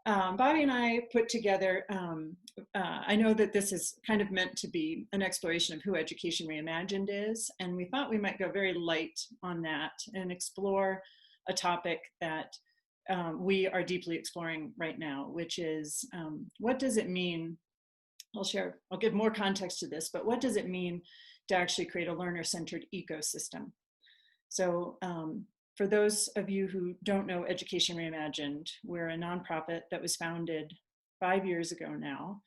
Bobby and I put together, I know that this is kind of meant to be an exploration of who Education Reimagined is, and we thought we might go very light on that and explore a topic that we are deeply exploring right now, which is what does it mean? I'll give more context to this, but what does it mean to actually create a learner-centered ecosystem? So for those of you who don't know Education Reimagined, we're a nonprofit that was founded 5 years ago now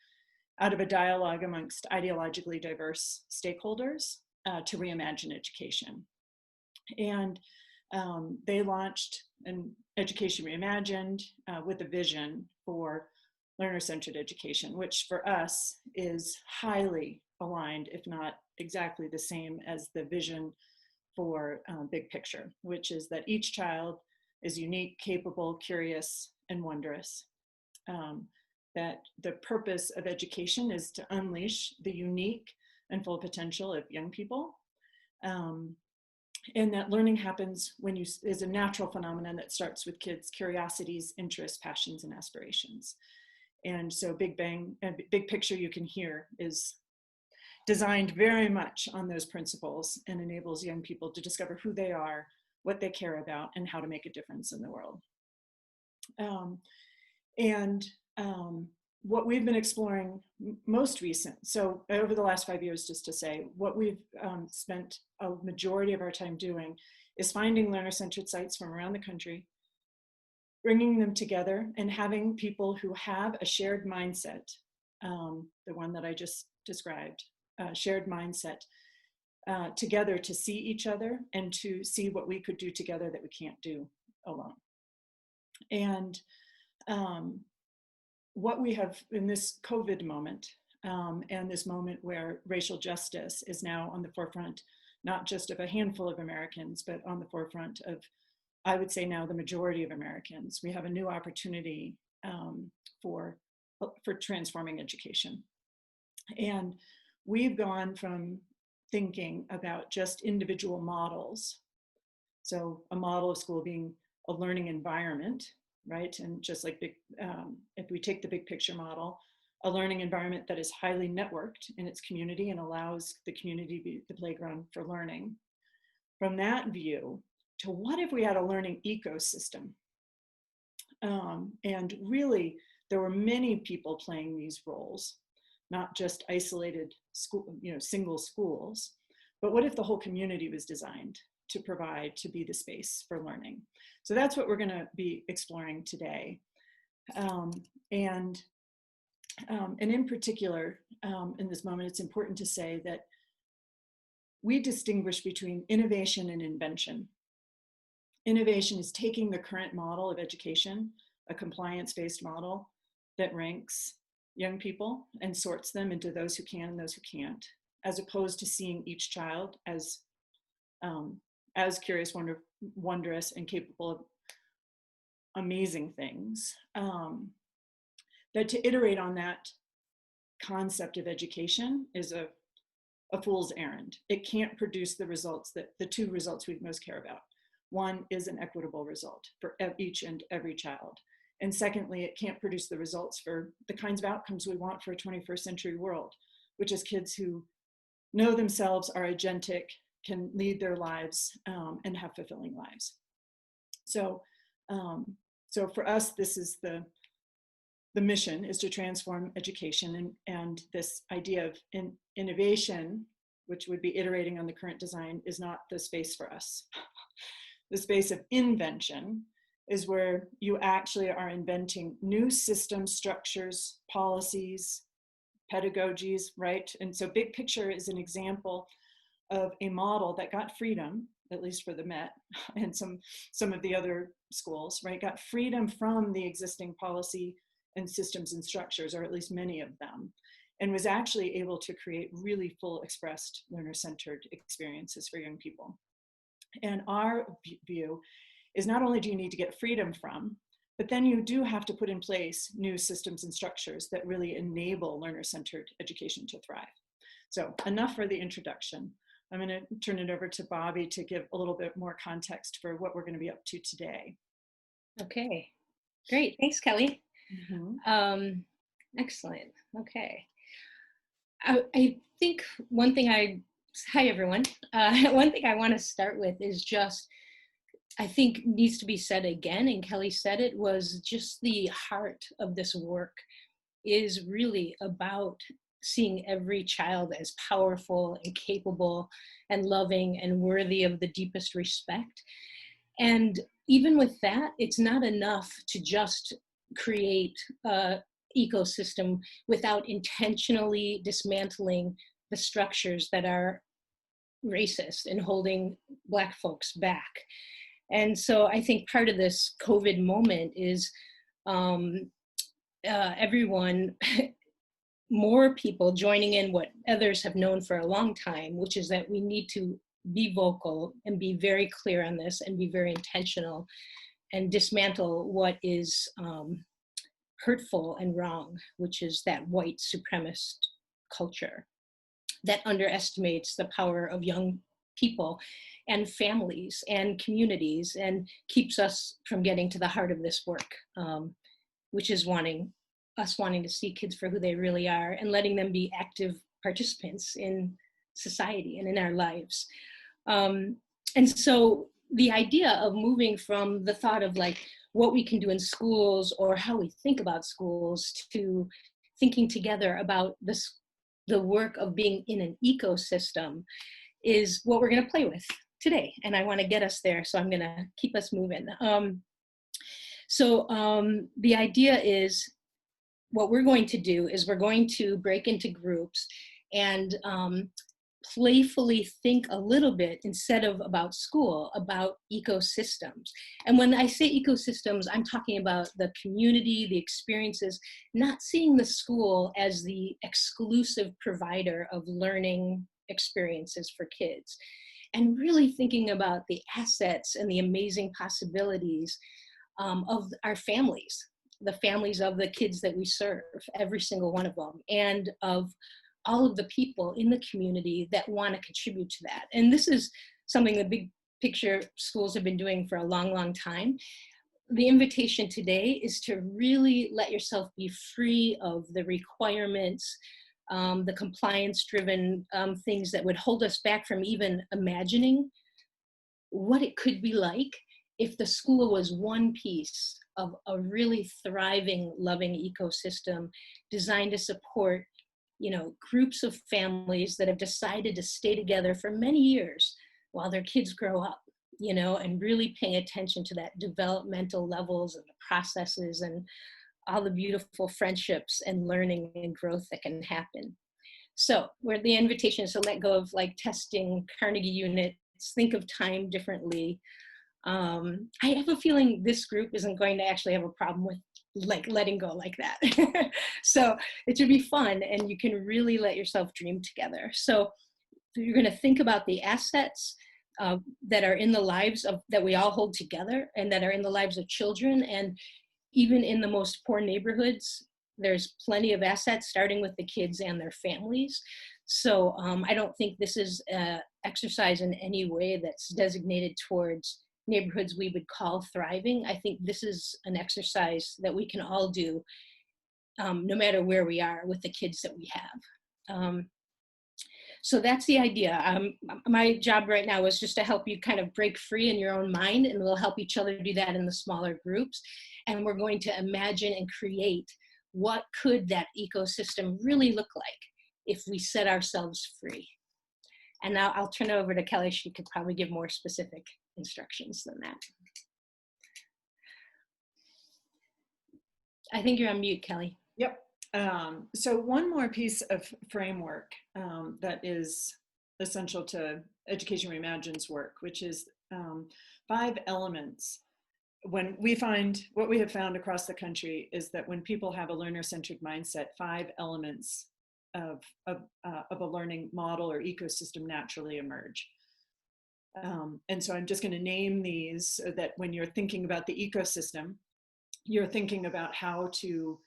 out of a dialogue amongst ideologically diverse stakeholders to reimagine education. And they launched an Education Reimagined with a vision for learner-centered education, which for us is highly aligned, if not exactly the same as the vision for big picture, which is that each child is unique, capable, curious, and wondrous. That the purpose of education is to unleash the unique and full potential of young people. And that learning happens when is a natural phenomenon that starts with kids' curiosities, interests, passions, and aspirations. And so big picture you can hear is designed very much on those principles and enables young people to discover who they are, what they care about, and how to make a difference in the world. What we've been exploring most recent, so over the last 5 years, just to say, what we've spent a majority of our time doing is finding learner-centered sites from around the country, bringing them together and having people who have a shared mindset, the one that I just described, shared mindset, together to see each other and to see what we could do together that we can't do alone. And what we have in this COVID moment, and this moment where racial justice is now on the forefront, not just of a handful of Americans, but on the forefront of, I would say now, the majority of Americans, we have a new opportunity for transforming education. And we've gone from thinking about just individual models, so a model of school being a learning environment, right? And just like if we take the big picture model, a learning environment that is highly networked in its community and allows the community to be the playground for learning. From that view to what if we had a learning ecosystem? And really, there were many people playing these roles, not just isolated school, single schools, but what if the whole community was designed to be the space for learning? So that's what we're going to be exploring today. And in particular, in this moment, it's important to say that we distinguish between innovation and invention. Innovation is taking the current model of education, a compliance-based model that ranks young people and sorts them into those who can and those who can't, as opposed to seeing each child as curious, wondrous, and capable of amazing things. That to iterate on that concept of education is a fool's errand. It can't produce the results the two results we most care about. One is an equitable result for each and every child. And secondly, it can't produce the results for the kinds of outcomes we want for a 21st century world, which is kids who know themselves, are agentic, can lead their lives, and have fulfilling lives. So for us, this is the mission, is to transform education, and this idea of innovation, which would be iterating on the current design, is not the space for us. The space of invention is where you actually are inventing new systems, structures, policies, pedagogies, right? And so big picture is an example of a model that got freedom, at least for the Met and some of the other schools, right? Got freedom from the existing policy and systems and structures, or at least many of them, and was actually able to create really full expressed learner-centered experiences for young people. And our view is not only do you need to get freedom from, but then you do have to put in place new systems and structures that really enable learner-centered education to thrive. So enough for the introduction. I'm going to turn it over to Bobby to give a little bit more context for what we're going to be up to today. Okay, great. Thanks, Kelly. Mhm. Excellent. Okay. I think one thing hi everyone. One thing I want to start with is just, I think needs to be said again, and Kelly said it, was just the heart of this work is really about seeing every child as powerful and capable and loving and worthy of the deepest respect. And even with that, it's not enough to just create a ecosystem without intentionally dismantling the structures that are racist and holding Black folks back. And so I think part of this COVID moment is um, everyone, more people joining in what others have known for a long time, which is that we need to be vocal and be very clear on this and be very intentional and dismantle what is hurtful and wrong, which is that white supremacist culture that underestimates the power of young people and families and communities and keeps us from getting to the heart of this work, which is wanting to see kids for who they really are and letting them be active participants in society and in our lives. And so the idea of moving from the thought of like what we can do in schools or how we think about schools to thinking together about this, the work of being in an ecosystem, is what we're going to play with today. And I want to get us there, so I'm going to keep us moving. The idea is, what we're going to do is we're going to break into groups and playfully think a little bit, instead of about school, about ecosystems. And when I say ecosystems, I'm talking about the community, the experiences, not seeing the school as the exclusive provider of learning experiences for kids, and really thinking about the assets and the amazing possibilities of our families, the families of the kids that we serve, every single one of them, and of all of the people in the community that want to contribute to that. And this is something the big picture schools have been doing for a long, long time. The invitation today is to really let yourself be free of the requirements, the compliance-driven things that would hold us back from even imagining what it could be like if the school was one piece of a really thriving, loving ecosystem designed to support, groups of families that have decided to stay together for many years while their kids grow up, and really paying attention to that developmental levels and the processes and all the beautiful friendships and learning and growth that can happen. So where the invitation is to let go of like testing Carnegie units, think of time differently. I have a feeling this group isn't going to actually have a problem with like letting go like that. So it should be fun, and you can really let yourself dream together. So you're going to think about the assets that are in the lives of, that we all hold together, and that are in the lives of children. And even in the most poor neighborhoods, there's plenty of assets, starting with the kids and their families. So I don't think this is an exercise in any way that's designated towards neighborhoods we would call thriving. I think this is an exercise that we can all do no matter where we are with the kids that we have. So that's the idea. My job right now is just to help you kind of break free in your own mind, and we'll help each other do that in the smaller groups. And we're going to imagine and create, what could that ecosystem really look like if we set ourselves free? And now I'll turn it over to Kelly. She could probably give more specific instructions than that. I think you're on mute, Kelly. Yep. So one more piece of framework that is essential to Education Reimagined's work, which is 5 elements. When we find, what we have found across the country is that when people have a learner-centered mindset, 5 elements of a learning model or ecosystem naturally emerge. And so I'm just going to name these so that when you're thinking about the ecosystem, you're thinking about how to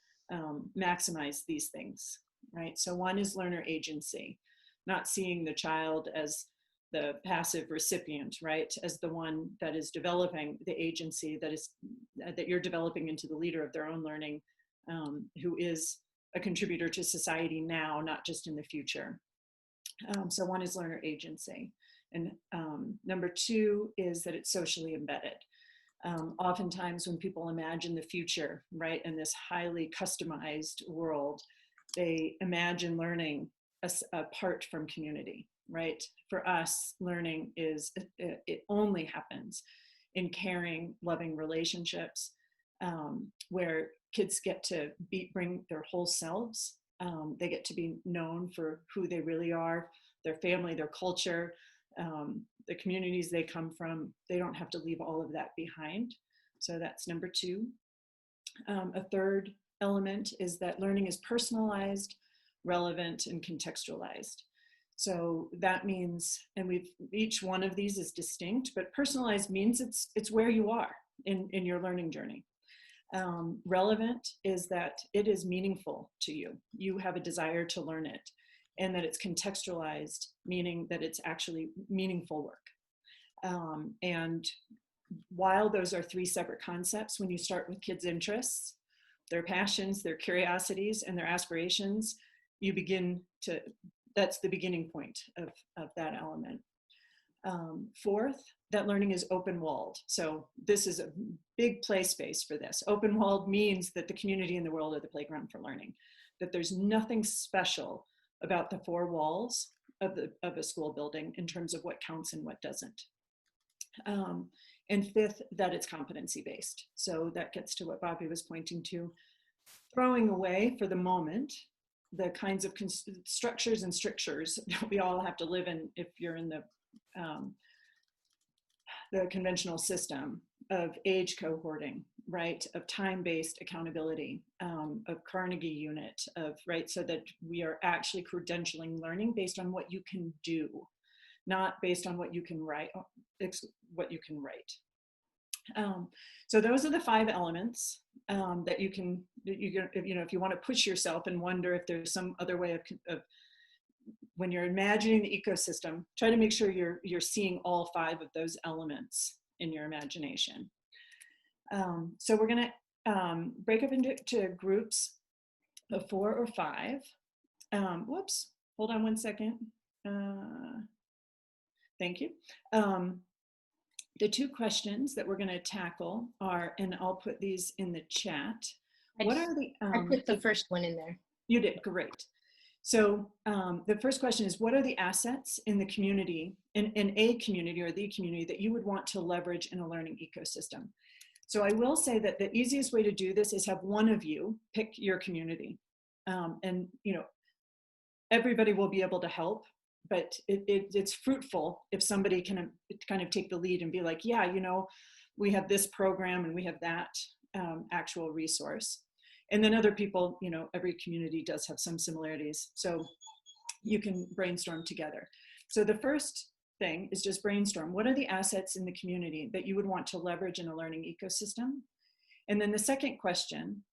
maximize these things, right? So one is learner agency, not seeing the child as the passive recipient, right? As the one that is developing the agency that you're developing into the leader of their own learning who is a contributor to society now, not just in the future. So one is learner agency. And number two is that it's socially embedded. Oftentimes when people imagine the future, right, in this highly customized world, they imagine learning apart from community, right? For us, learning is, it only happens in caring, loving relationships, where kids get to bring their whole selves. They get to be known for who they really are, their family, their culture, the communities they come from. They don't have to leave all of that behind. So that's number two. A third element is that learning is personalized, relevant, and contextualized. So that means, and each one of these is distinct, but personalized means it's where you are in your learning journey. Relevant is that it is meaningful to you. You have a desire to learn it, and that it's contextualized, meaning that it's actually meaningful work. And while those are three separate concepts, when you start with kids' interests, their passions, their curiosities, and their aspirations, you begin to, that's the beginning point of that element. Fourth, that learning is open-walled. So this is a big play space for this. Open-walled means that the community and the world are the playground for learning, that there's nothing special about the four walls of a school building in terms of what counts and what doesn't. And fifth, that it's competency-based. So that gets to what Bobby was pointing to, throwing away for the moment the kinds of structures and strictures that we all have to live in if you're in the conventional system of age cohorting, right, of time-based accountability, of Carnegie unit, of, right, so that we are actually credentialing learning based on what you can do, not based on what you can write, so those are the 5 elements that you can, if you want to push yourself and wonder if there's some other way of when you're imagining the ecosystem, try to make sure you're seeing all 5 of those elements in your imagination. So we're going to break up into groups of 4 or 5. Whoops, hold on one second. Thank you. The 2 questions that we're going to tackle are, and I'll put these in the chat. What are the? I put the first one in there. You did, great. So the first question is, what are the assets in the community, in a community or the community that you would want to leverage in a learning ecosystem? So I will say that the easiest way to do this is have one of you pick your community. And everybody will be able to help, but it's fruitful if somebody can kind of take the lead and be like, yeah, we have this program and we have that actual resource. And then other people, every community does have some similarities. So you can brainstorm together. So the first thing is just brainstorm. What are the assets in the community that you would want to leverage in a learning ecosystem? And then the second question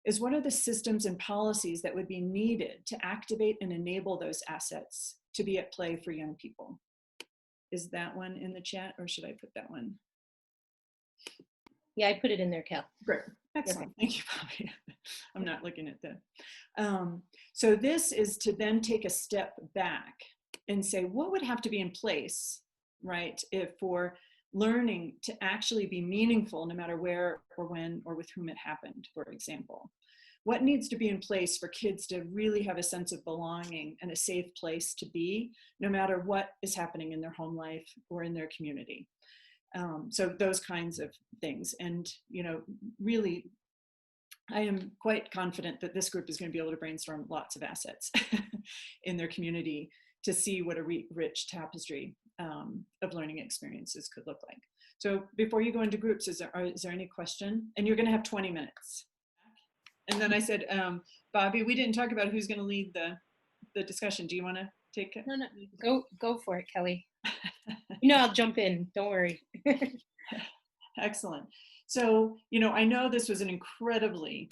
is, what are the systems and policies that would be needed to activate and enable those assets to be at play for young people? Is that one in the chat, or should I put that one? Yeah, I put it in there, Cal. Great, excellent, thank you, Bobby. I'm not looking at the. So this is to then take a step back and say, what would have to be in place, right, if for learning to actually be meaningful, no matter where or when or with whom it happened, for example? What needs to be in place for kids to really have a sense of belonging and a safe place to be, no matter what is happening in their home life or in their community? So those kinds of things. And, really, I am quite confident that this group is going to be able to brainstorm lots of assets in their community to see what a rich tapestry of learning experiences could look like. So before you go into groups, is there any question? And you're going to have 20 minutes. And then I said, Bobby, we didn't talk about who's going to lead the discussion. Do you want to take it? No, go for it, Kelly. I'll jump in. Don't worry. Excellent. So, I know this was an incredibly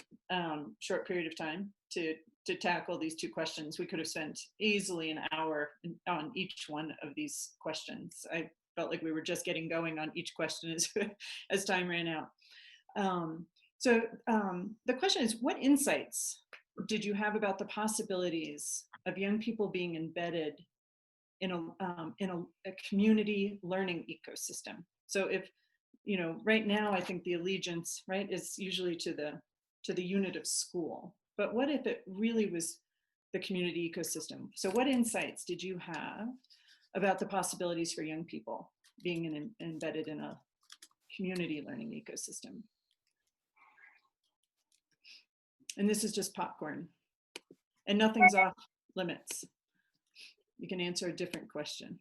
short period of time to tackle these 2 questions. We could have spent easily an hour on each one of these questions. I felt like we were just getting going on each question as time ran out. So the question is, what insights did you have about the possibilities of young people being embedded in a community learning ecosystem? So if, you know, right now I think the allegiance, right, is usually to the unit of school. But what if it really was the community ecosystem? So what insights did you have about the possibilities for young people being embedded in a community learning ecosystem? And this is just popcorn, and nothing's off limits. You can answer a different question.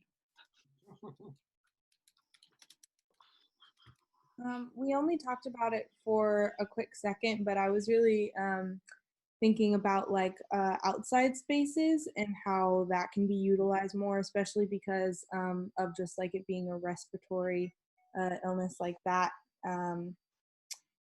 We only talked about it for a quick second, but I was really thinking about like outside spaces and how that can be utilized more, especially because of just like it being a respiratory illness like that,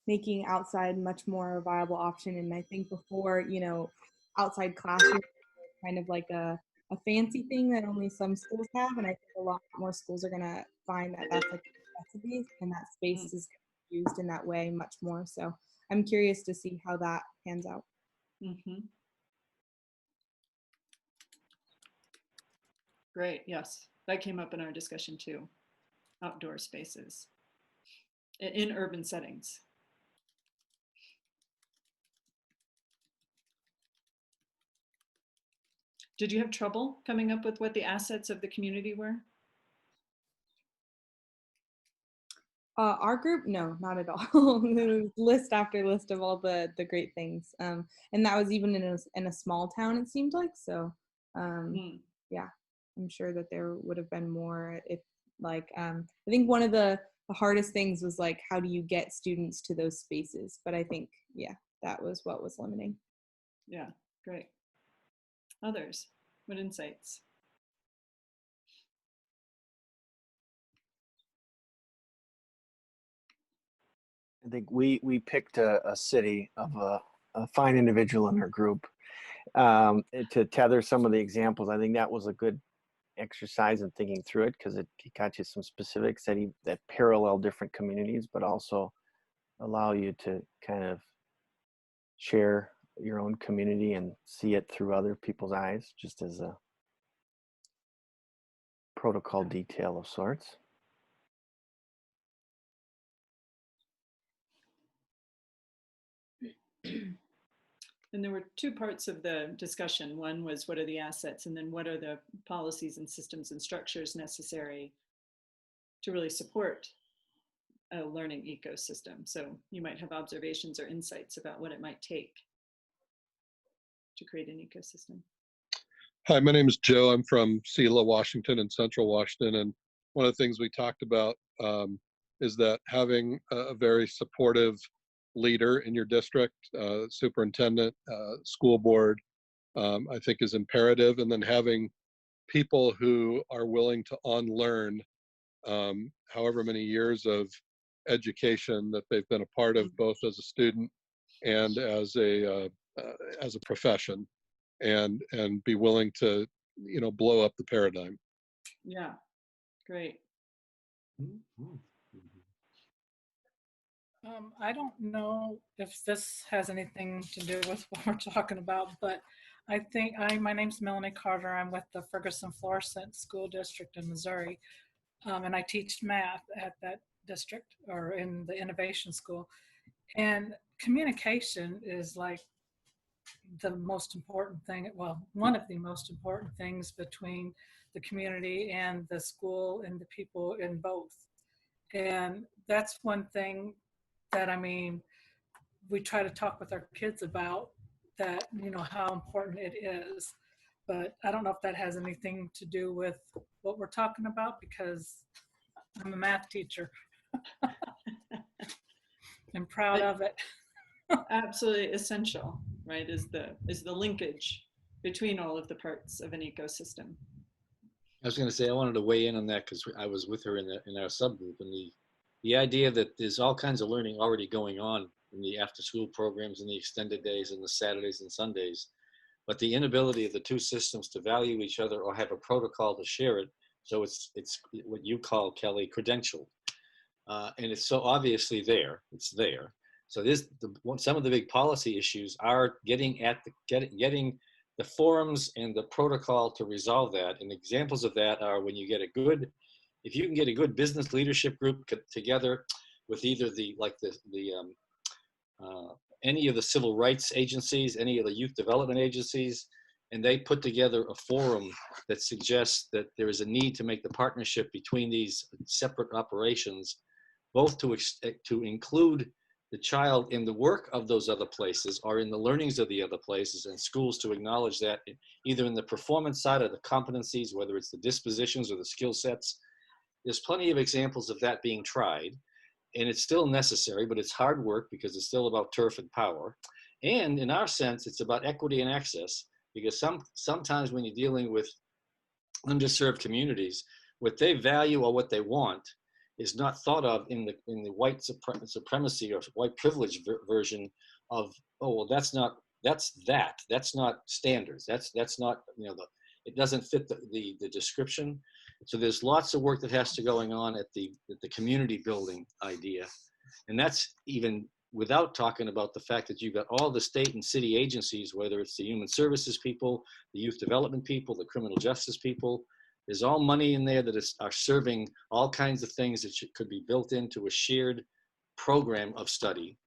making outside much more a viable option. And I think before, you know, outside classrooms were kind of like a fancy thing that only some schools have, and I think a lot more schools are gonna find that that's like a necessity, and that space is used in that way much more. So I'm curious to see how that pans out. Mm-hmm. Great, yes, that came up in our discussion too. Outdoor spaces in urban settings. Did you have trouble coming up with what the assets of the community were? Our group, no, not at all. List after list of all the great things, and that was even in a small town. It seemed like so. Yeah, I'm sure that there would have been more. If like, I think one of the hardest things was like, how do you get students to those spaces? But I think, yeah, that was what was limiting. Yeah, great. Others, what insights? I think we picked a city of a fine individual in her group to tether some of the examples. I think that was a good exercise in thinking through it because it got you some specifics that parallel different communities, but also allow you to kind of share your own community and see it through other people's eyes, just as a protocol detail of sorts. And there were two parts of the discussion. One was what are the assets, and then what are the policies and systems and structures necessary to really support a learning ecosystem. So you might have observations or insights about what it might take to create an ecosystem. Hi, my name is Joe. I'm from Selah, Washington, in Central Washington. And one of the things we talked about is that having a very supportive leader in your district, superintendent, school board, I think is imperative. And then having people who are willing to unlearn however many years of education that they've been a part of, both as a student and as a profession, and be willing to, you know, blow up the paradigm. Yeah, great. I don't know if this has anything to do with what we're talking about, but I think my name's Melanie Carter. I'm with the Ferguson Florissant School District in Missouri, and I teach math at that district or in the innovation school. And communication is like the most important thing, well, one of the most important things between the community and the school and the people in both. And that's one thing that, I mean, we try to talk with our kids about, that, you know, how important it is. But I don't know if that has anything to do with what we're talking about, because I'm a math teacher. I'm proud of it. Absolutely essential, right? Is the linkage between all of the parts of an ecosystem. I was going to say, I wanted to weigh in on that because I was with her in our subgroup, and the idea that there's all kinds of learning already going on in the after school programs and the extended days and the Saturdays and Sundays, but the inability of the two systems to value each other or have a protocol to share it. So it's what you call, Kelly, credential. And it's so obviously there, it's there, So some of the big policy issues are getting at getting the forums and the protocol to resolve that. And examples of that are when you get if you can get a good business leadership group together with either any of the civil rights agencies, any of the youth development agencies, and they put together a forum that suggests that there is a need to make the partnership between these separate operations, both to include the child in the work of those other places or in the learnings of the other places, and schools to acknowledge that either in the performance side or the competencies, whether it's the dispositions or the skill sets. There's plenty of examples of that being tried, and it's still necessary, but it's hard work because it's still about turf and power. And in our sense, it's about equity and access, because sometimes when you're dealing with underserved communities, what they value or what they want is not thought of in the white supremacy or white privilege version of, oh, well, that's not standards. That's not, it doesn't fit the description. So there's lots of work that has to going on at the community building idea. And that's even without talking about the fact that you've got all the state and city agencies, whether it's the human services people, the youth development people, the criminal justice people. There's all money in there that are serving all kinds of things that could be built into a shared program of study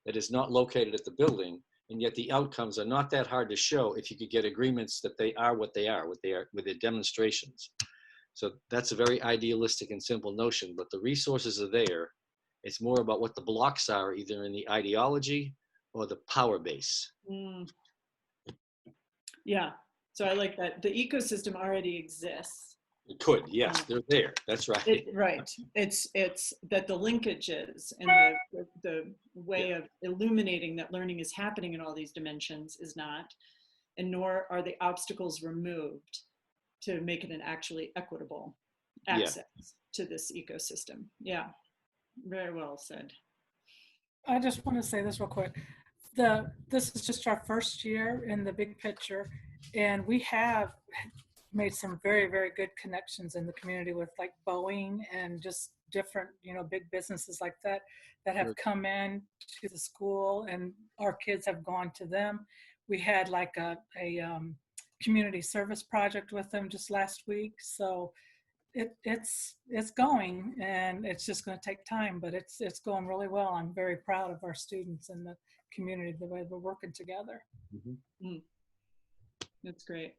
that is not located at the building. And yet the outcomes are not that hard to show if you could get agreements that they are what they are with their demonstrations. So that's a very idealistic and simple notion, but the resources are there. It's more about what the blocks are, either in the ideology or the power base. Yeah, so I like that. The ecosystem already exists. It could, yes, they're there. That's right. Right. It's that the linkages and the way of illuminating that learning is happening in all these dimensions is not, and nor are the obstacles removed to make it an actually equitable access to this ecosystem. Yeah, very well said. I just want to say this real quick. This is just our first year in the big picture, and we have made some very, very good connections in the community with like Boeing and just different, big businesses like that have come in to the school, and our kids have gone to them. We had like a community service project with them just last week. So it's going, and it's just going to take time, but it's going really well. I'm very proud of our students and the community, the way we're working together. That's great.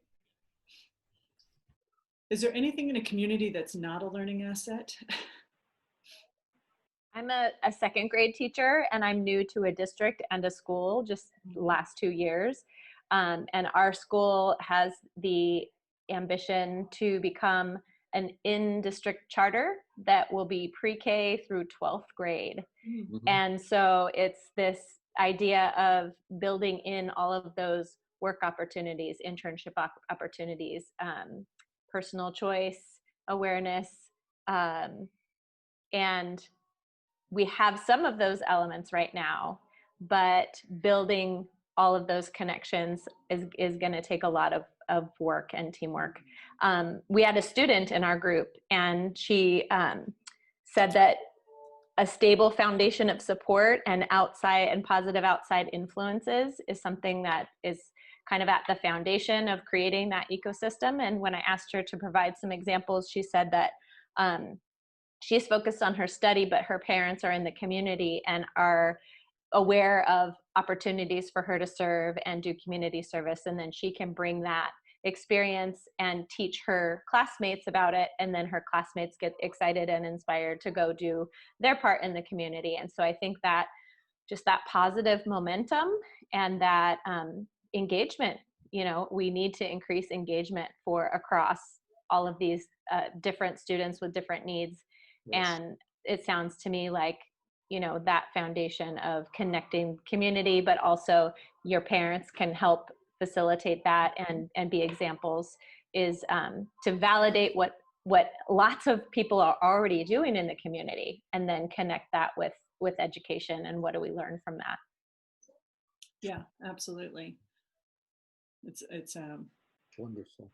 Is there anything in a community that's not a learning asset? I'm a second grade teacher, and I'm new to a district and a school just the last 2 years. And our school has the ambition to become an in-district charter that will be pre-K through 12th grade. And so it's this idea of building in all of those work opportunities, internship opportunities, personal choice, awareness, and we have some of those elements right now, but building all of those connections is going to take a lot of work and teamwork. We had a student in our group, and she said that a stable foundation of support and outside and positive outside influences is something that is kind of at the foundation of creating that ecosystem. And when I asked her to provide some examples, she said that she's focused on her study, but her parents are in the community and are aware of opportunities for her to serve and do community service. And then she can bring that experience and teach her classmates about it. And then her classmates get excited and inspired to go do their part in the community. And so I think that just that positive momentum and that engagement, we need to increase engagement across all of these different students with different needs. Yes. And it sounds to me like, that foundation of connecting community, but also your parents can help facilitate that and be examples, is to validate what lots of people are already doing in the community, and then connect that with education and what do we learn from that. Yeah, absolutely. It's wonderful.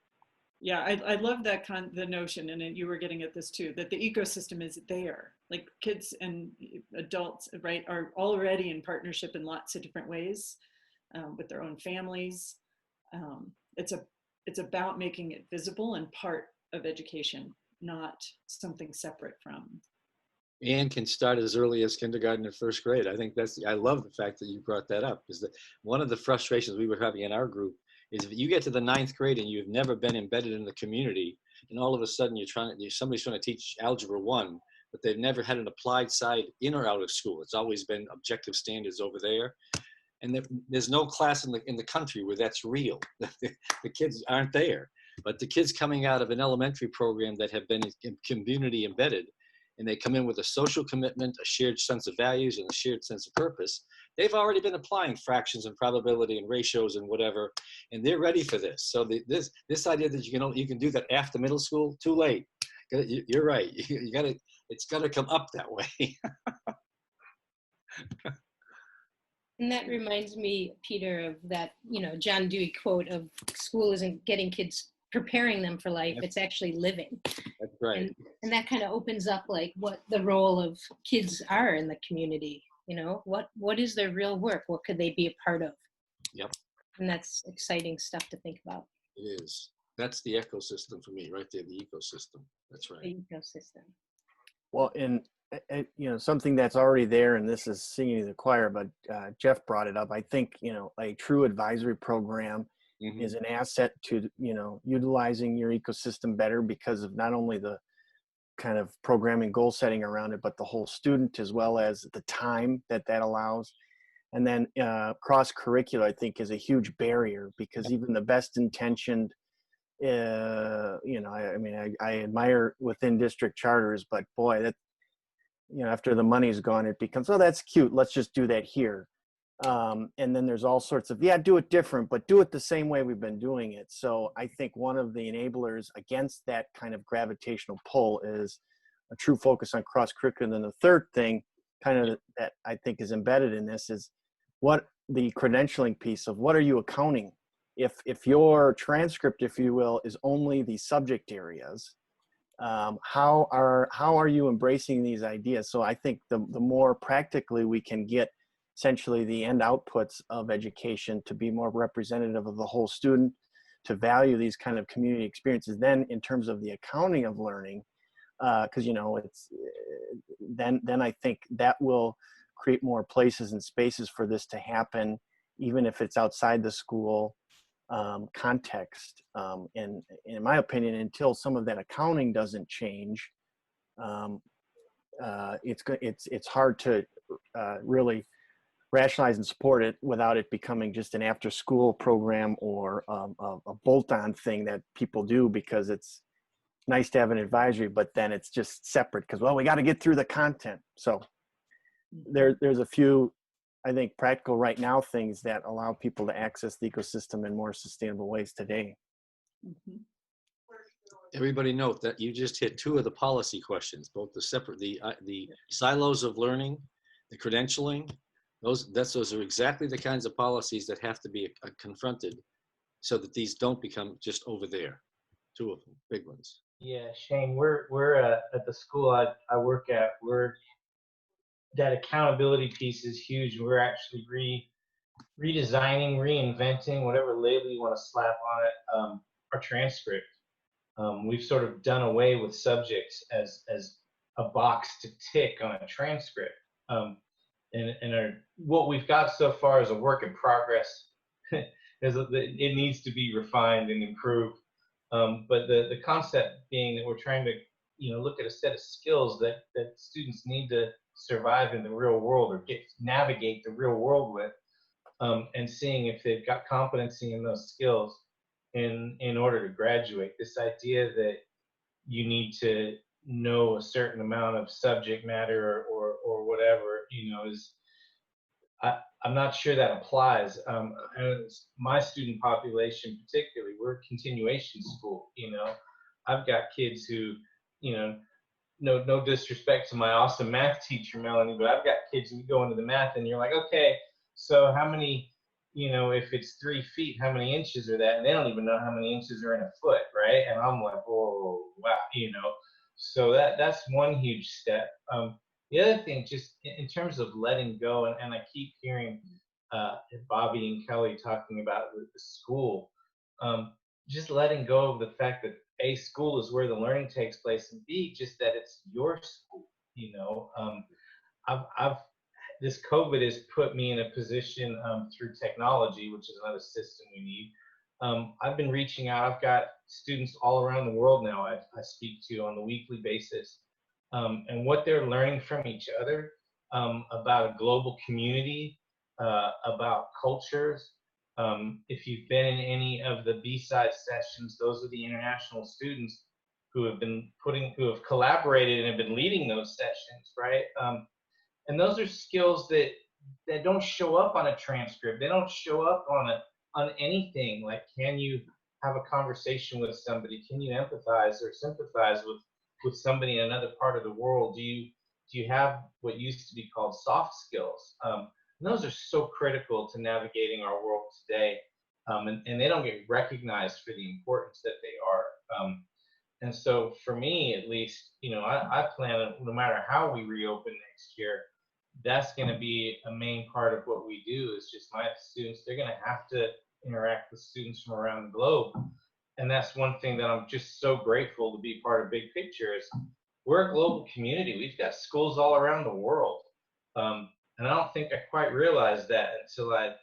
Yeah, I love that the notion, and you were getting at this too, that the ecosystem is there. Like kids and adults, right, are already in partnership in lots of different ways with their own families. It's about making it visible and part of education, not something separate from. And can start as early as kindergarten or first grade. I think I love the fact that you brought that up, is that one of the frustrations we were having in our group is if you get to the 9th grade and you've never been embedded in the community, and all of a sudden somebody's trying to teach algebra 1, but they've never had an applied side in or out of school. It's always been objective standards over there. And there's no class in the country where that's real. The kids aren't there. But the kids coming out of an elementary program that have been in community embedded, and they come in with a social commitment, a shared sense of values, and a shared sense of purpose, they've already been applying fractions and probability and ratios and whatever, and they're ready for this. So this idea that you can do that after middle school, too late. You're right. It's got to come up that way. And that reminds me, Peter, of that, John Dewey quote of school isn't getting kids, preparing them for life, it's actually living. That's right. And that kind of opens up like what the role of kids are in the community. What is their real work? What could they be a part of? Yep. And that's exciting stuff to think about. It is. That's the ecosystem for me, right there, the ecosystem. That's right. The ecosystem. Well, and something that's already there, and this is singing to the choir, but Jeff brought it up. I think a true advisory program is an asset to utilizing your ecosystem better because of not only the kind of programming goal setting around it, but the whole student as well as the time that allows. And then cross curricular, I think, is a huge barrier because even the best intentioned I admire within district charters, but boy, that after the money's gone, it becomes, oh, that's cute, let's just do that here. And then there's all sorts of, do it different, but do it the same way we've been doing it. So I think one of the enablers against that kind of gravitational pull is a true focus on cross curricular. And then the third thing kind of that I think is embedded in this is what the credentialing piece of what are you accounting? If your transcript, if you will, is only the subject areas, how are you embracing these ideas? So I think the more practically we can get essentially the end outputs of education to be more representative of the whole student, to value these kind of community experiences, then in terms of the accounting of learning, because it's then I think that will create more places and spaces for this to happen, even if it's outside the school context. And in my opinion, until some of that accounting doesn't change, it's hard to really rationalize and support it without it becoming just an after-school program or a bolt-on thing that people do because it's nice to have an advisory, but then it's just separate because, well, we got to get through the content. So there's a few, I think, practical right now things that allow people to access the ecosystem in more sustainable ways today. Mm-hmm. Everybody note that you just hit two of the policy questions, both the silos of learning, the credentialing. Those are exactly the kinds of policies that have to be confronted so that these don't become just over there. Two of them, big ones. Yeah, Shane, we're at the school I work at, that accountability piece is huge. We're actually redesigning, reinventing, whatever label you want to slap on it, our transcript. We've sort of done away with subjects as a box to tick on a transcript. What we've got so far is a work in progress. It needs to be refined and improved. But the concept being that we're trying to look at a set of skills that students need to survive in the real world or navigate the real world with, and seeing if they've got competency in those skills in order to graduate. This idea that you need to know a certain amount of subject matter or whatever, is, I'm not sure that applies. My student population particularly, we're continuation school. I've got kids who, no disrespect to my awesome math teacher, Melanie, but I've got kids who go into the math and you're like, okay, so how many if it's 3 feet, how many inches are that? And they don't even know how many inches are in a foot, right? And I'm like, oh wow. So that's one huge step. The other thing, just in terms of letting go, and I keep hearing Bobby and Kelly talking about the school, just letting go of the fact that A, school is where the learning takes place, and B, just that it's your school. I've this COVID has put me in a position through technology, which is another system we need. I've been reaching out. I've got students all around the world now I speak to on a weekly basis. And what they're learning from each other about a global community, about cultures. If you've been in any of the B-side sessions, those are the international students who have collaborated and have been leading those sessions, right? And those are skills that don't show up on a transcript. They don't show up on anything. Like, can you have a conversation with somebody? Can you empathize or sympathize with somebody in another part of the world? Do you have what used to be called soft skills? And those are so critical to navigating our world today. And they don't get recognized for the importance that they are. And so for me, at least, I plan, no matter how we reopen next year, that's going to be a main part of what we do. Is just my students, they're going to have to interact with students from around the globe. And that's one thing that I'm just so grateful to be part of Big Picture is we're a global community. We've got schools all around the world. And I don't think I quite realized that until I,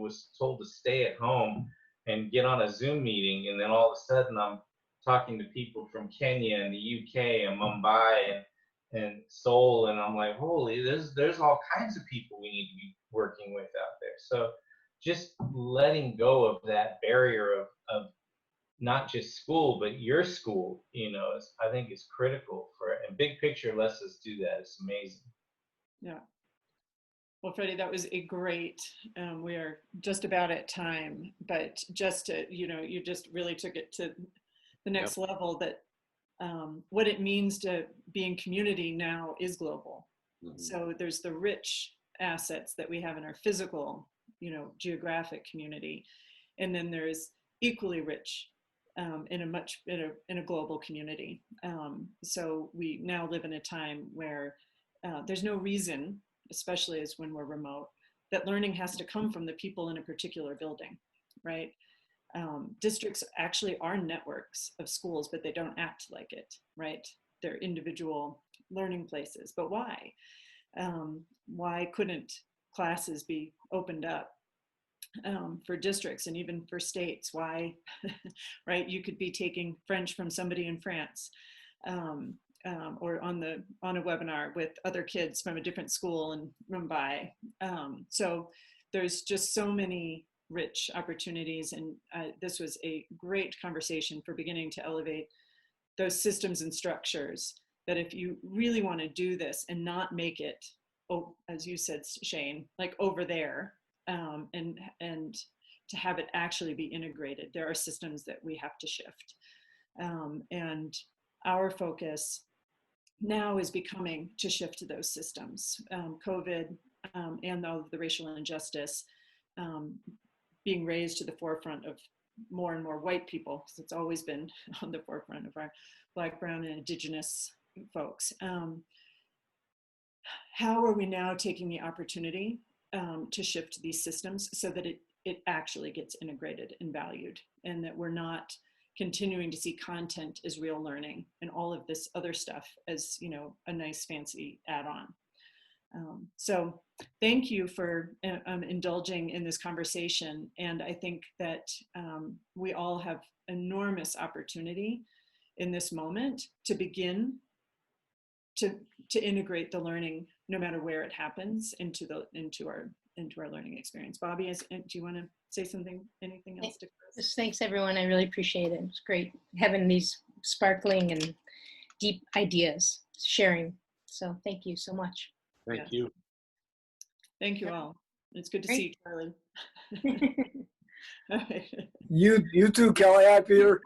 was told to stay at home and get on a Zoom meeting. And then all of a sudden I'm talking to people from Kenya and the UK and Mumbai and Seoul, and I'm like, holy, there's all kinds of people we need to be working with out there. So just letting go of that barrier of not just school, but your school, I think is critical for it. And Big Picture lets us do that. It's amazing. Yeah. Well, Freddie, that was a great, we are just about at time, but just to, you just really took it to the next level, that what it means to be in community now is global. Mm-hmm. So there's the rich assets that we have in our physical, geographic community. And then there's equally rich in a global community. So we now live in a time where there's no reason, especially as when we're remote, that learning has to come from the people in a particular building, right? Districts actually are networks of schools, but they don't act like it, right? They're individual learning places. But why? Why couldn't classes be opened up for districts and even for states? Why, right? You could be taking French from somebody in France, or on a webinar with other kids from a different school in Mumbai. So there's just so many rich opportunities, and this was a great conversation for beginning to elevate those systems and structures, that if you really want to do this and not make it, as you said, Shane, like over there, and to have it actually be integrated, there are systems that we have to shift. And our focus now is becoming to shift to those systems. COVID and the racial injustice being raised to the forefront of more and more white people, because it's always been on the forefront of our Black, Brown, and Indigenous folks. How are we now taking the opportunity to shift these systems so that it actually gets integrated and valued, and that we're not continuing to see content as real learning and all of this other stuff as, a nice fancy add-on. So thank you for indulging in this conversation. And I think that we all have enormous opportunity in this moment to begin to integrate the learning, no matter where it happens, into our learning experience. Bobby, do you want to say anything else to Chris? Thanks everyone, I really appreciate it. It's great having these sparkling and deep ideas, sharing. So thank you so much. Thank you. Thank you all. It's good to see you, Charlie. You too, Kelly. Hi, Peter.